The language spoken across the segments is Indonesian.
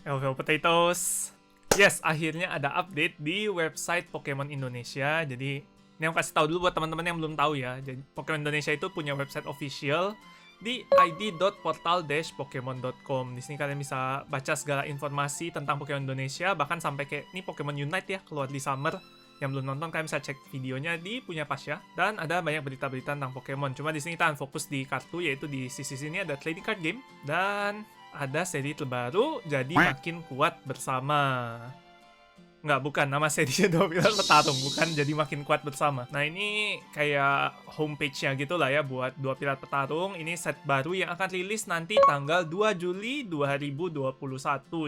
Hello Potatoes. Yes, akhirnya ada update di website Pokemon Indonesia. Jadi, ini aku kasih tahu dulu buat teman-teman yang belum tahu ya. Jadi, Pokemon Indonesia itu punya website official di id.portal-pokemon.com. Di sini kalian bisa baca segala informasi tentang Pokemon Indonesia, bahkan sampai kayak ini Pokemon Unite ya, keluar di summer. Yang belum nonton kalian bisa cek videonya di punya Pasya. Dan ada banyak berita-berita tentang Pokemon. Cuma di sini kita fokus di kartu, yaitu di sisi sini ada trading card game dan ada seri terbaru, jadi makin kuat bersama. Nggak, bukan. Nama serinya Dua Pilar Petarung, bukan jadi makin kuat bersama. Nah, ini kayak homepage-nya gitu lah ya buat Dua Pilar Petarung. Ini set baru yang akan rilis nanti tanggal 2 Juli 2021.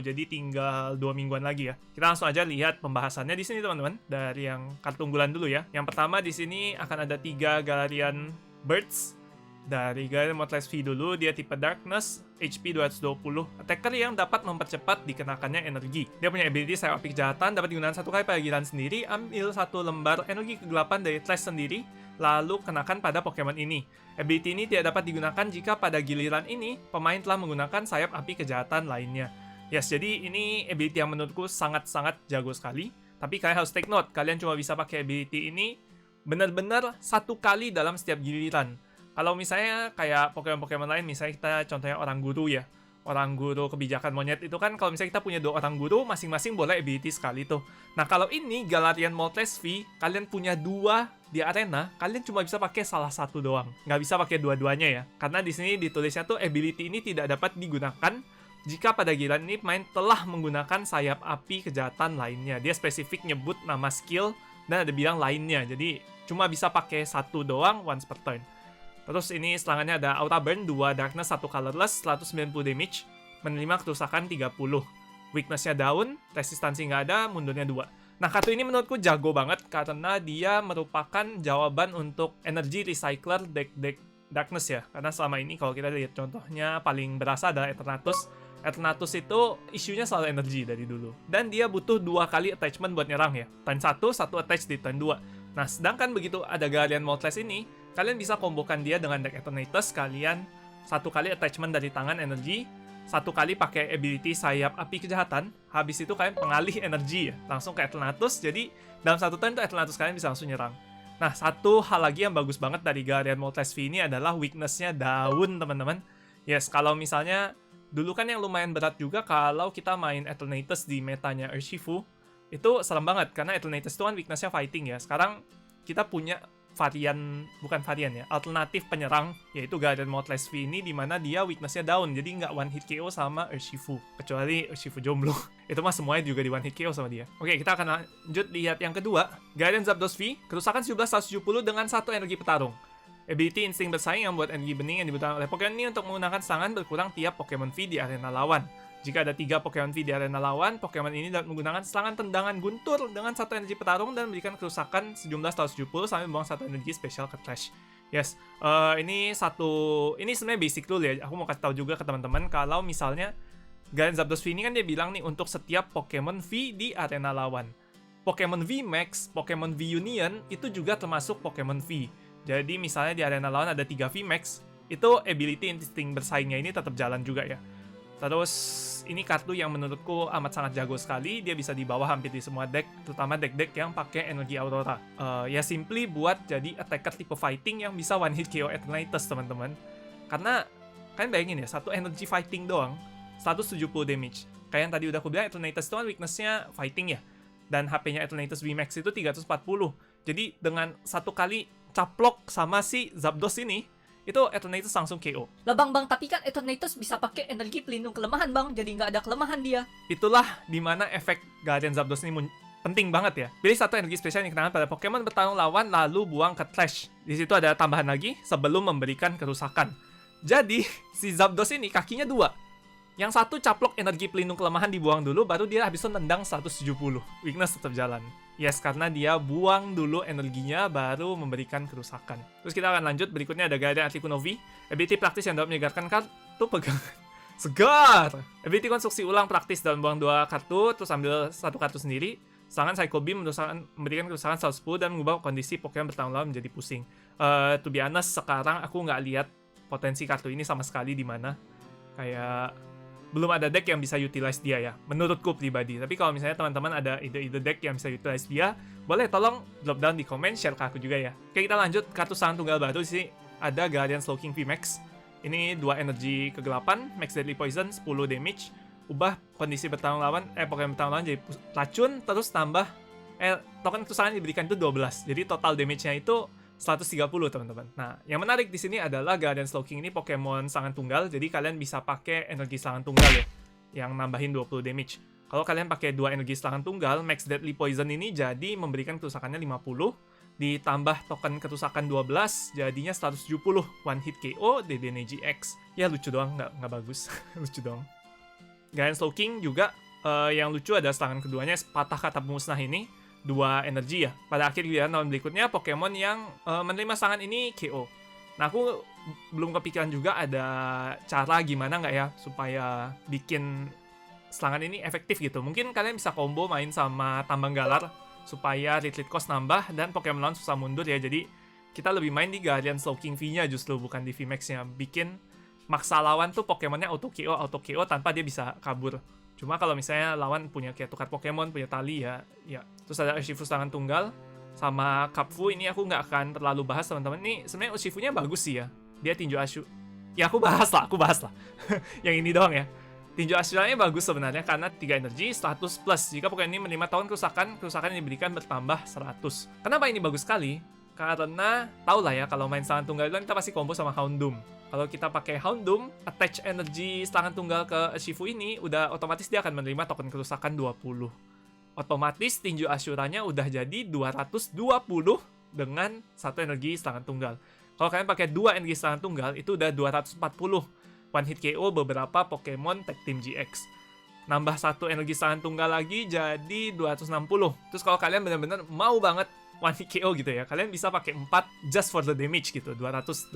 Jadi tinggal 2 mingguan lagi ya. Kita langsung aja lihat pembahasannya di sini teman-teman. Dari yang kartu unggulan dulu ya. Yang pertama di sini akan ada 3 Galarian Birds. Dari Galarian Moltres V dulu, dia tipe Darkness, HP 220, attacker yang dapat mempercepat dikenakannya energi. Dia punya ability Sayap Api Kejahatan, dapat digunakan 1 kali pada giliran sendiri, ambil 1 lembar energi kegelapan dari trash sendiri, lalu kenakan pada Pokemon ini. Ability ini tidak dapat digunakan jika pada giliran ini, pemain telah menggunakan Sayap Api Kejahatan lainnya. Yes, jadi ini ability yang menurutku sangat-sangat jago sekali, tapi kalian harus take note, kalian cuma bisa pakai ability ini benar-benar 1 kali dalam setiap giliran. Kalau misalnya kayak Pokemon-Pokemon lain, misalnya kita contohnya orang guru ya. Orang guru kebijakan monyet itu kan kalau misalnya kita punya 2 orang guru, masing-masing boleh ability sekali tuh. Nah, kalau ini Galarian Moltres V, kalian punya 2 di arena, kalian cuma bisa pakai salah 1 doang. Nggak bisa pakai dua-duanya ya. Karena di sini ditulisnya tuh ability ini tidak dapat digunakan jika pada giliran ini pemain telah menggunakan Sayap Api Kejahatan lainnya. Dia spesifik nyebut nama skill dan ada bilang lainnya. Jadi cuma bisa pakai 1 doang once per turn. Terus ini serangannya ada Aura Burn, 2 Darkness, 1 Colorless, 190 damage, menerima kerusakan 30. Weakness-nya down, resistansi nggak ada, mundurnya 2. Nah, kartu ini menurutku jago banget karena dia merupakan jawaban untuk energy recycler deck-deck Darkness ya. Karena selama ini kalau kita lihat contohnya paling berasa adalah Eternatus. Eternatus itu isunya selalu energi dari dulu. Dan dia butuh 2 kali attachment buat nyerang ya. Turn 1, 1 attach di turn 2. Nah, sedangkan begitu ada Galarian Moltres ini, kalian bisa kombokan dia dengan deck Eternatus, kalian 1 kali attachment dari tangan energi, 1 kali pakai ability Sayap Api Kejahatan, habis itu kalian pengalih energi ya, langsung ke Eternatus, jadi dalam 1 turn tuh Eternatus kalian bisa langsung nyerang. Nah, 1 hal lagi yang bagus banget dari Galarian Moltres V ini adalah weakness-nya daun, teman-teman. Yes, kalau misalnya, dulu kan yang lumayan berat juga kalau kita main Eternatus di metanya Urshifu, itu serem banget, karena Eternatus itu kan weakness-nya fighting ya. Sekarang kita punya alternatif penyerang, yaitu Galarian Moltres V ini, dimana dia weakness-nya down, jadi nggak one hit KO sama Urshifu, kecuali Urshifu jomblo. Itu mah semuanya juga di one hit KO sama dia. Oke, kita akan lanjut lihat yang kedua. Galarian Zapdos V, kerusakan 1770 dengan 1 energi petarung. Ability Insting Bersaing yang buat energi bening yang dibutuhkan oleh Pokemon ini untuk menggunakan serangan berkurang tiap Pokemon V di arena lawan. Jika ada 3 Pokemon V di arena lawan, Pokemon ini dapat menggunakan serangan tendangan guntur dengan 1 energi petarung dan memberikan kerusakan sejumlah 170 sampai membuang 1 energi spesial ke trash. Yes, ini sebenarnya basic rule ya. Aku mau kasih tahu juga ke teman-teman kalau misalnya Galarian Zapdos V ini kan dia bilang nih untuk setiap Pokemon V di arena lawan. Pokemon V Max, Pokemon V Union itu juga termasuk Pokemon V. Jadi misalnya di arena lawan ada 3 V Max, itu ability insting bersaingnya ini tetap jalan juga ya. Terus ini kartu yang menurutku amat sangat jago sekali. Dia bisa dibawa hampir di semua deck, terutama deck-deck yang pakai energi Aurora. Ya simply buat jadi attacker tipe fighting yang bisa one hit KO Eternatus, teman-teman. Karena kalian bayangin ya, 1 energy fighting doang 170 damage. Kayak yang tadi udah aku bilang, Eternatus itu kan weakness-nya fighting ya. Dan HP-nya Eternatus VMAX itu 340. Jadi dengan 1 kali caplok sama si Zapdos ini, itu Eternatus langsung KO. Lah bang, tapi kan Eternatus bisa pakai energi pelindung kelemahan bang, jadi nggak ada kelemahan dia. Itulah dimana efek Galarian Zapdos ini penting banget ya. Pilih 1 energi spesial yang dikenakan pada Pokemon bertarung lawan, lalu buang ke trash. Di situ ada tambahan lagi sebelum memberikan kerusakan. Jadi si Zapdos ini kakinya 2. Yang 1 caplok energi pelindung kelemahan dibuang dulu, baru dia habis itu nendang 170. Weakness tetap jalan. Yes, karena dia buang dulu energinya baru memberikan kerusakan. Terus kita akan lanjut, berikutnya ada Galarian Articuno V. Ability praktis yang dapat menyegarkan kartu pegangan. Segar! Ability konstruksi ulang praktis dalam buang 2 kartu, terus ambil 1 kartu sendiri. Serangan Psycho Beam memberikan kerusakan 110 dan mengubah kondisi Pokemon bertahun lawan menjadi pusing. To be honest, sekarang aku nggak lihat potensi kartu ini sama sekali di mana. Kayak belum ada deck yang bisa utilize dia ya, menurutku pribadi. Tapi kalau misalnya teman-teman ada ide-ide deck yang bisa utilize dia, boleh tolong drop down di komen, share ke aku juga ya. Oke, kita lanjut kartu serangan tunggal baru sih. Ada Guardian Slowking VMAX. Ini 2 energi kegelapan, max deadly poison, 10 damage. Ubah kondisi bertarung lawan, Pokemon bertarung lawan jadi racun, terus tambah token kesusahan diberikan itu 12. Jadi total damage-nya itu 130 teman-teman. Nah, yang menarik di sini adalah Guardian Slowking ini Pokemon serangan tunggal, jadi kalian bisa pakai energi serangan tunggal ya, yang nambahin 20 damage. Kalau kalian pakai 2 energi serangan tunggal, Max Deadly Poison ini jadi memberikan kerusakannya 50, ditambah token kerusakan 12, jadinya 170, one hit KO, DDNG X. Ya lucu doang, nggak bagus, lucu doang. Guardian Slowking juga, yang lucu ada serangan keduanya, patah kata musnah ini, 2 energi ya. Pada akhir giliran tahun berikutnya, Pokemon yang menerima serangan ini KO. Nah, aku belum kepikiran juga ada cara gimana nggak ya supaya bikin serangan ini efektif gitu. Mungkin kalian bisa combo main sama tambang galar supaya retreat cost nambah dan Pokemon lawan susah mundur ya. Jadi kita lebih main di Guardian Slowking V-nya justru, bukan di VMAX-nya. Bikin maksa lawan tuh Pokemonnya auto KO tanpa dia bisa kabur. Cuma kalau misalnya lawan punya kayak tukar Pokemon, punya tali ya. Terus ada Urshifu serangan tunggal sama Kapfu, ini aku nggak akan terlalu bahas teman-teman. Ini sebenarnya Urshifunya bagus sih ya. Dia tinju Ashu. Ya aku bahas lah. Yang ini doang ya. Tinju Ashuranya bagus sebenarnya karena 3 energi 100 plus. Jika Pokemon ini menerima tahun kerusakan yang diberikan bertambah 100. Kenapa ini bagus sekali? Karena tau lah ya, kalau main serangan tunggal itu kita pasti combo sama Houndoom. Kalau kita pakai Houndoom, attach energi serangan tunggal ke Urshifu ini, udah otomatis dia akan menerima token kerusakan 20. Otomatis tinju Ashuranya udah jadi 220 dengan 1 energi serangan tunggal. Kalau kalian pakai 2 energi serangan tunggal, itu udah 240. One hit KO beberapa Pokemon Tag Team GX. Nambah 1 energi serangan tunggal lagi jadi 260. Terus kalau kalian benar-benar mau banget one hit KO gitu ya, kalian bisa pakai 4 just for the damage gitu, 280.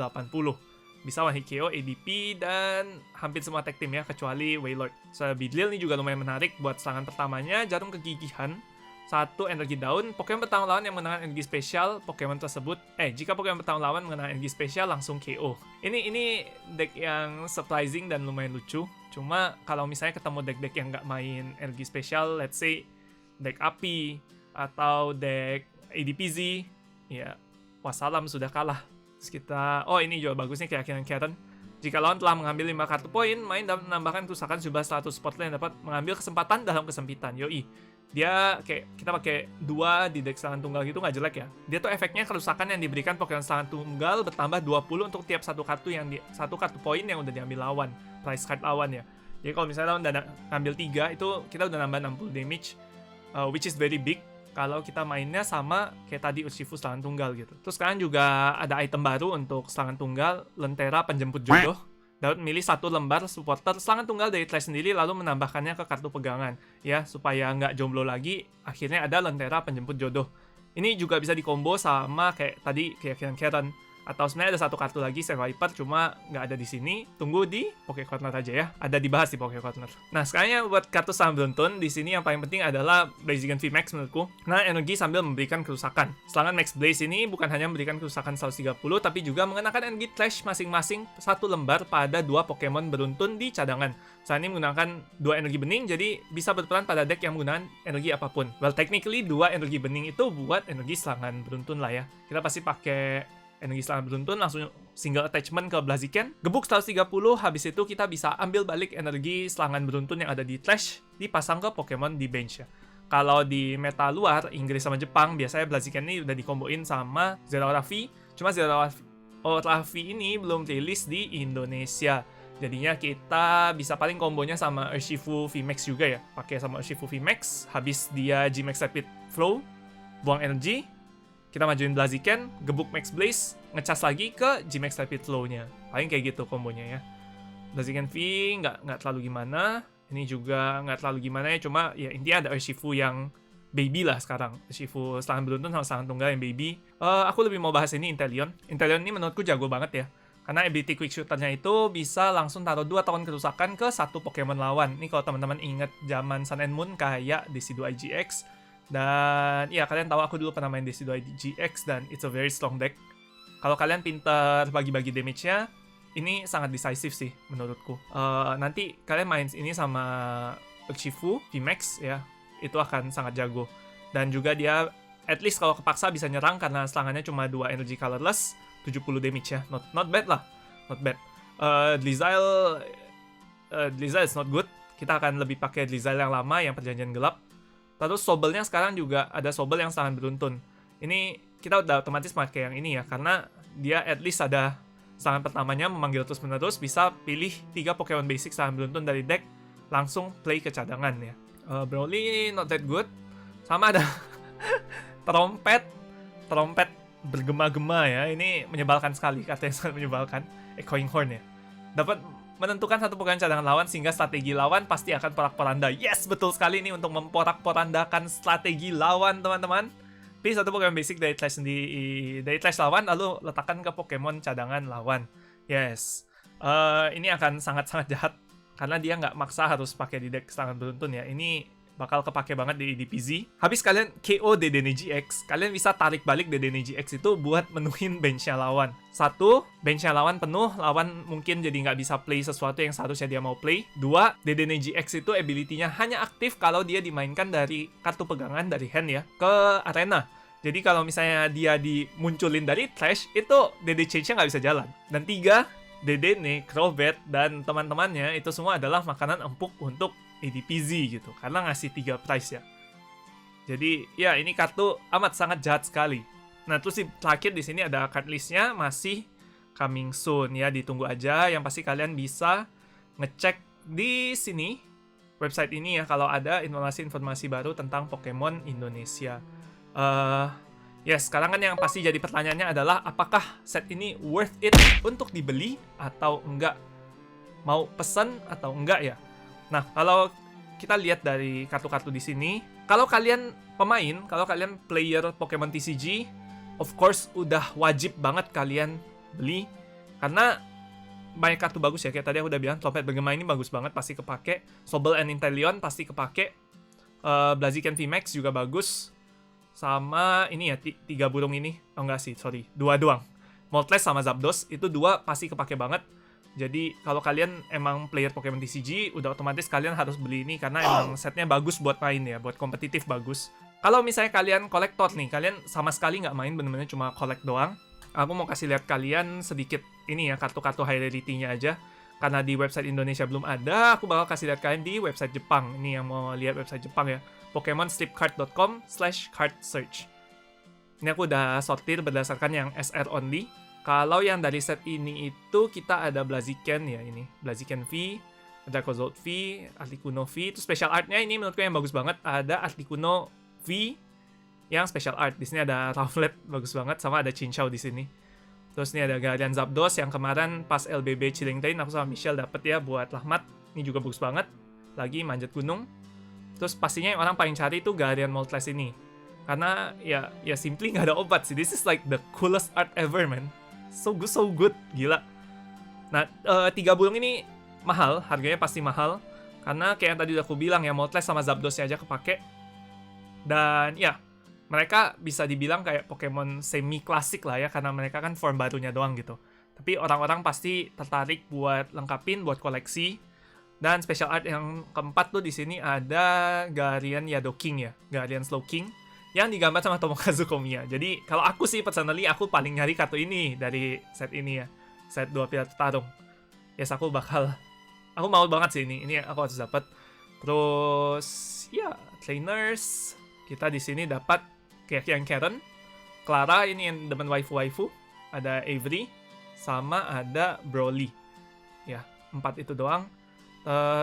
Bisa one hit KO, ADP, dan hampir semua tag team ya, kecuali Wailord. So, Beedrill ini juga lumayan menarik buat serangan pertamanya, jarum kegigihan, 1 energi daun, Pokemon bertarung lawan yang mengenai energi spesial Pokemon tersebut, jika Pokemon bertarung lawan mengenai energi spesial langsung KO. Ini deck yang surprising dan lumayan lucu. Cuma kalau misalnya ketemu deck-deck yang nggak main energi spesial, let's say deck api atau deck ADPZ, ya wassalam, sudah kalah. Terus kita, ini juga bagusnya keyakinan Karen. Jika lawan telah mengambil 5 kartu poin, main dapat menambahkan kerusakan jumlah 100 spotlight yang dapat mengambil kesempatan dalam kesempitan. Yoi. Dia kayak kita pakai 2 di deck serangan tunggal gitu nggak jelek ya. Dia tuh efeknya kerusakan yang diberikan Pokemon serangan tunggal bertambah 20 untuk tiap satu kartu satu kartu poin yang udah diambil lawan, price card lawan ya. Jadi kalau misalnya lawan udah ngambil 3, itu kita udah nambah 60 damage, which is very big kalau kita mainnya sama kayak tadi Urshifu serangan tunggal gitu. Terus sekarang juga ada item baru untuk serangan tunggal, Lentera Penjemput Jodoh. Dapat milih 1 lembar supporter serangan tunggal dari Trash sendiri lalu menambahkannya ke kartu pegangan ya, supaya nggak jomblo lagi. Akhirnya ada Lentera Penjemput Jodoh. Ini juga bisa dikombo sama kayak tadi keyakinan Karen. Atau sebenarnya ada 1 kartu lagi, Viper, cuma nggak ada di sini. Tunggu di Poké Corner aja ya. Ada dibahas di Poké Corner. Nah, sekarang buat kartu serangan beruntun, di sini yang paling penting adalah Blaziken VMAX menurutku. Nah, energi sambil memberikan kerusakan. Serangan Max Blaze ini bukan hanya memberikan kerusakan 130, tapi juga mengenakan energi Trash masing-masing 1 lembar pada 2 Pokemon beruntun di cadangan. Saat ini menggunakan 2 energi bening, jadi bisa berperan pada deck yang menggunakan energi apapun. Well, technically 2 energi bening itu buat energi serangan beruntun lah ya. Kita pasti pakai energi serangan beruntun, langsung single attachment ke Blaziken, gebuk 130, habis itu kita bisa ambil balik energi serangan beruntun yang ada di Trash, dipasang ke Pokemon di bench ya. Kalau di meta luar, Inggris sama Jepang, biasanya Blaziken ini udah dikomboin sama Zeraora V, cuma Zeraora V ini belum rilis di Indonesia. Jadinya kita bisa paling kombonya sama Urshifu VMAX juga ya, pakai sama Urshifu VMAX, habis dia G-Max Rapid Flow, buang energi, kita majuin Blaziken, gebuk Max Blaze, ngecas lagi ke G-Max Rapid Flow-nya. Paling kayak gitu kombonya ya. Blaziken V nggak terlalu gimana. Ini juga nggak terlalu gimana ya. Cuma ya intinya ada Urshifu yang baby lah sekarang. Urshifu serangan beruntun sama serangan tunggal yang baby. Aku lebih mau bahas ini Inteleon. Inteleon ini menurutku jago banget ya. Karena ability quick shooter-nya itu bisa langsung taruh 2 token kerusakan ke 1 Pokemon lawan. Ini kalau teman-teman inget zaman Sun and Moon kayak Decidueye GX. Dan ya kalian tahu aku dulu pernah main Decidueye GX dan it's a very strong deck. Kalau kalian pinter bagi-bagi damage-nya, ini sangat decisive sih menurutku. Nanti kalian main ini sama Urshifu VMAX ya, itu akan sangat jago. Dan juga dia at least kalau kepaksa bisa nyerang karena serangannya cuma 2 energy colorless, 70 damage ya. Not bad lah. Not bad. Dlezile is not good. Kita akan lebih pakai Dlezile yang lama yang perjanjian gelap. Terus Sobelnya sekarang juga ada Sobel yang sangat beruntun. Ini kita udah otomatis pakai yang ini ya, karena dia at least ada serangan pertamanya memanggil terus-menerus, bisa pilih 3 Pokemon basic serangan beruntun dari deck, langsung play ke cadangan ya. Broly not that good. Sama ada trompet bergema-gema ya. Ini menyebalkan sekali, katanya sangat menyebalkan. Echoing Horn ya. Dapat menentukan satu Pokemon cadangan lawan sehingga strategi lawan pasti akan porak-poranda. Yes, betul sekali nih untuk memporak-porandakan strategi lawan, teman-teman. Pilih satu Pokemon basic dari Clash lawan, lalu letakkan ke Pokemon cadangan lawan. Yes. Ini akan sangat-sangat jahat karena dia nggak maksa harus pakai di deck serangan beruntun ya. Ini bakal kepake banget di DPZ. Habis kalian KO Dedenne GX, kalian bisa tarik balik Dedenne GX itu buat menuhin benchnya lawan. 1, benchnya lawan penuh, lawan mungkin jadi nggak bisa play sesuatu yang seharusnya dia mau play. 2, Dedenne GX itu ability-nya hanya aktif kalau dia dimainkan dari kartu pegangan dari hand ya, ke arena. Jadi kalau misalnya dia dimunculin dari trash, itu DD change-nya nggak bisa jalan. Dan 3, Dedenne, Crobat, dan teman-temannya itu semua adalah makanan empuk untuk ADPZ gitu, karena ngasih 3 price ya. Jadi ya ini kartu amat sangat jahat sekali. Nah terus terakhir di sini ada card listnya masih coming soon ya, ditunggu aja. Yang pasti kalian bisa ngecek di sini website ini ya kalau ada informasi-informasi baru tentang Pokemon Indonesia. Yes, sekarang kan yang pasti jadi pertanyaannya adalah apakah set ini worth it untuk dibeli atau enggak? Mau pesan atau enggak ya? Nah, kalau kita lihat dari kartu-kartu di sini, kalau kalian pemain, kalau kalian player Pokemon TCG, of course udah wajib banget kalian beli karena banyak kartu bagus ya. Kayak tadi aku udah bilang, Trompet Bergema ini bagus banget, pasti kepake. Sobel and Inteleon pasti kepake. Blaziken VMAX juga bagus. Sama ini ya, 3 burung ini. Oh enggak sih, sorry. 2 doang. Moltres sama Zapdos, itu 2 pasti kepake banget. Jadi kalau kalian emang player Pokemon TCG, udah otomatis kalian harus beli ini karena emang setnya bagus buat main ya, buat kompetitif bagus. Kalau misalnya kalian kolektor nih, kalian sama sekali nggak main, bener-bener cuma collect doang. Aku mau kasih lihat kalian sedikit ini ya, kartu-kartu high rarity-nya aja. Karena di website Indonesia belum ada, aku bakal kasih lihat kalian di website Jepang. Ini yang mau lihat website Jepang ya, pokemonstripcard.com/card search. Ini aku udah sortir berdasarkan yang SR only. Kalau yang dari set ini itu kita ada Blaziken ya, ini Blaziken V, ada Kozolot V, Articuno V. Itu special artnya ini menurutku yang bagus banget. Ada Articuno V yang special art. Di sini ada Rowlet bagus banget, sama ada Chinchou di sini. Terus ini ada Guardian Zapdos yang kemarin pas LBB Chilling Train aku sama Michelle dapet ya buat Rahmat. Ini juga bagus banget. Lagi manjat gunung. Terus pastinya yang orang paling cari itu Guardian Moltres ini. Karena ya simply nggak ada obat sih. This is like the coolest art ever, man. So good, gila. Nah, 3 burung ini mahal, harganya pasti mahal. Karena kayak yang tadi udah aku bilang ya, Moltres sama Zapdosnya aja kepake. Dan ya, mereka bisa dibilang kayak Pokemon semi-klasik lah ya, karena mereka kan form barunya doang gitu. Tapi orang-orang pasti tertarik buat lengkapin, buat koleksi. Dan special art yang keempat tuh di sini ada Guardian Yadoking ya, Guardian Slowking. Yang digambar sama Tomokazu Komiya. Jadi kalau aku sih personally aku paling nyari kartu ini dari set ini ya. Set 2 pilar tarung. Yes, aku mau banget sih ini. Ini aku harus dapat. Terus ya, trainers. Kita di sini dapat kayak yang Karen, Clara ini yang demen waifu. Ada Avery sama ada Broly. Ya, 4 itu doang.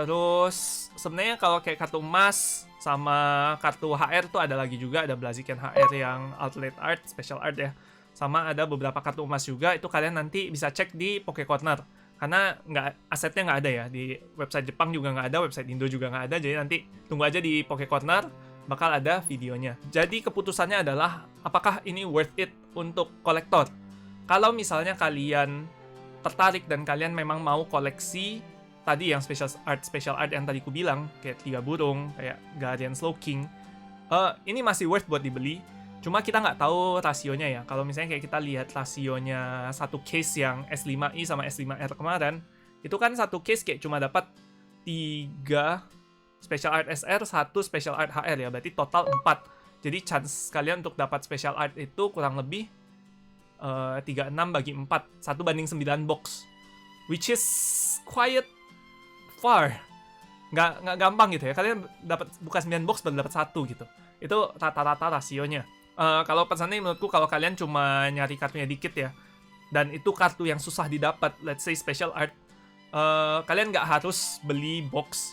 Terus sebenarnya kalau kayak kartu emas sama kartu HR tuh ada lagi juga, ada Blaziken HR yang alternate art, special art ya. Sama ada beberapa kartu emas juga, itu kalian nanti bisa cek di Poké Corner. Karena asetnya nggak ada ya, di website Jepang juga nggak ada, website Indo juga nggak ada, jadi nanti tunggu aja di Poké Corner, bakal ada videonya. Jadi keputusannya adalah, apakah ini worth it untuk kolektor? Kalau misalnya kalian tertarik dan kalian memang mau koleksi tadi yang special art yang tadi ku bilang, kayak 3 burung, kayak Guardian Slowking, ini masih worth buat dibeli. Cuma kita nggak tahu rasionya ya. Kalau misalnya kayak kita lihat rasionya satu case yang S5i sama S5R kemarin, itu kan satu case kayak cuma dapat 3 special art SR, 1 special art HR ya. Berarti total 4. Jadi chance kalian untuk dapat special art itu kurang lebih 36 bagi 4. 1 banding 9 box. Which is quite far. Nggak gampang gitu ya. Kalian dapat buka 9 box baru dapat 1 gitu. Itu rata-rata rasionya. Kalau pesannya menurutku kalau kalian cuma nyari kartunya dikit ya, dan itu kartu yang susah didapat, let's say special art, kalian nggak harus beli box.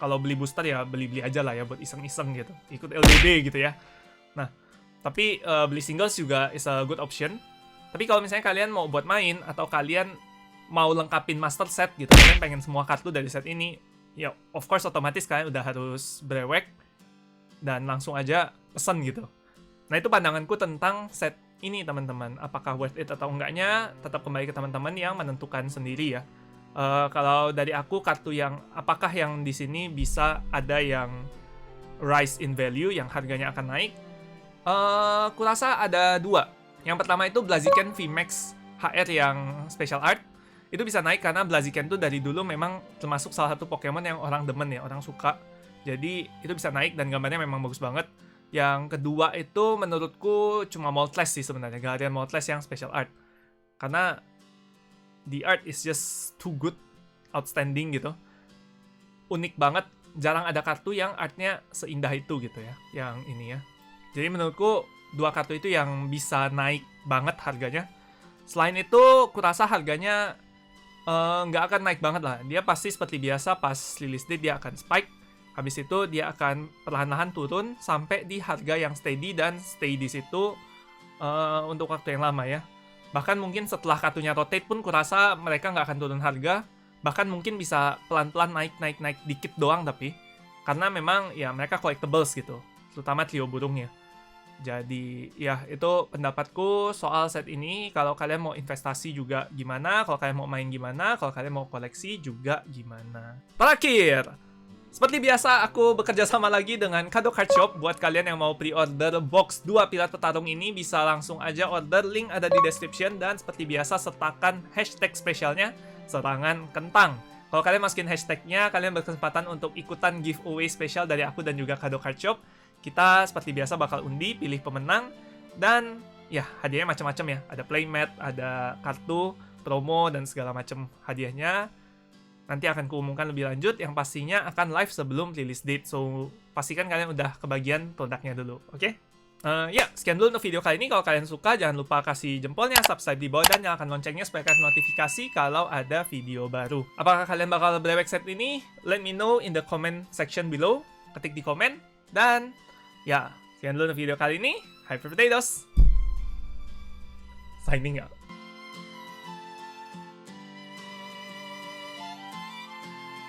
Kalau beli booster ya beli-beli aja lah ya buat iseng-iseng gitu, ikut LDB gitu ya. Nah, tapi beli singles juga is a good option. Tapi kalau misalnya kalian mau buat main atau kalian mau lengkapin master set gitu, kalian pengen semua kartu dari set ini, ya of course otomatis kalian udah harus brewek dan langsung aja pesen gitu. Nah, itu pandanganku tentang set ini, teman-teman. Apakah worth it atau enggaknya, tetap kembali ke teman-teman yang menentukan sendiri ya. Kalau dari aku, kartu yang apakah yang di sini bisa ada yang rise in value, yang harganya akan naik? Kurasa ada 2. Yang pertama itu Blaziken VMAX HR yang special art. Itu bisa naik karena Blaziken tuh dari dulu memang termasuk salah satu Pokemon yang orang demen ya, orang suka. Jadi itu bisa naik dan gambarnya memang bagus banget. Yang kedua itu menurutku cuma Moltres sih sebenarnya, Galarian Moltres yang special art. Karena the art is just too good, outstanding gitu. Unik banget, jarang ada kartu yang artnya seindah itu gitu ya, yang ini ya. Jadi menurutku 2 kartu itu yang bisa naik banget harganya. Selain itu, kurasa harganya nggak akan naik banget lah. Dia pasti seperti biasa pas release date dia akan spike. Habis itu dia akan perlahan-lahan turun sampai di harga yang steady dan stay di situ untuk waktu yang lama ya. Bahkan mungkin setelah kartunya rotate pun kurasa mereka nggak akan turun harga. Bahkan mungkin bisa pelan-pelan naik dikit doang tapi. Karena memang ya mereka collectibles gitu. Terutama trio burungnya. Jadi ya itu pendapatku soal set ini. Kalau kalian mau investasi juga gimana. Kalau kalian mau main gimana. Kalau kalian mau koleksi juga gimana. Terakhir, seperti biasa, aku bekerja sama lagi dengan Kado Card Shop. Buat kalian yang mau pre-order box 2 pilar petarung ini, bisa langsung aja order, link ada di description. Dan seperti biasa, sertakan hashtag spesialnya, Serangan Kentang. Kalau kalian masukin hashtagnya, kalian berkesempatan untuk ikutan giveaway spesial dari aku dan juga Kado Card Shop. Kita seperti biasa bakal undi, pilih pemenang. Dan ya, hadiahnya macam-macam ya. Ada playmat, ada kartu, promo, dan segala macam hadiahnya. Nanti akan kuumumkan lebih lanjut, yang pastinya akan live sebelum release date. So, pastikan kalian udah kebagian produknya dulu, oke? Ya, sekian dulu untuk video kali ini. Kalau kalian suka, jangan lupa kasih jempolnya, subscribe di bawah, dan nyalakan loncengnya supaya kalian notifikasi kalau ada video baru. Apakah kalian bakal brewek set ini? Let me know in the comment section below. Ketik di komen. Dan, ya, sekian dulu untuk video kali ini. Hyper Potatoes. Signing out.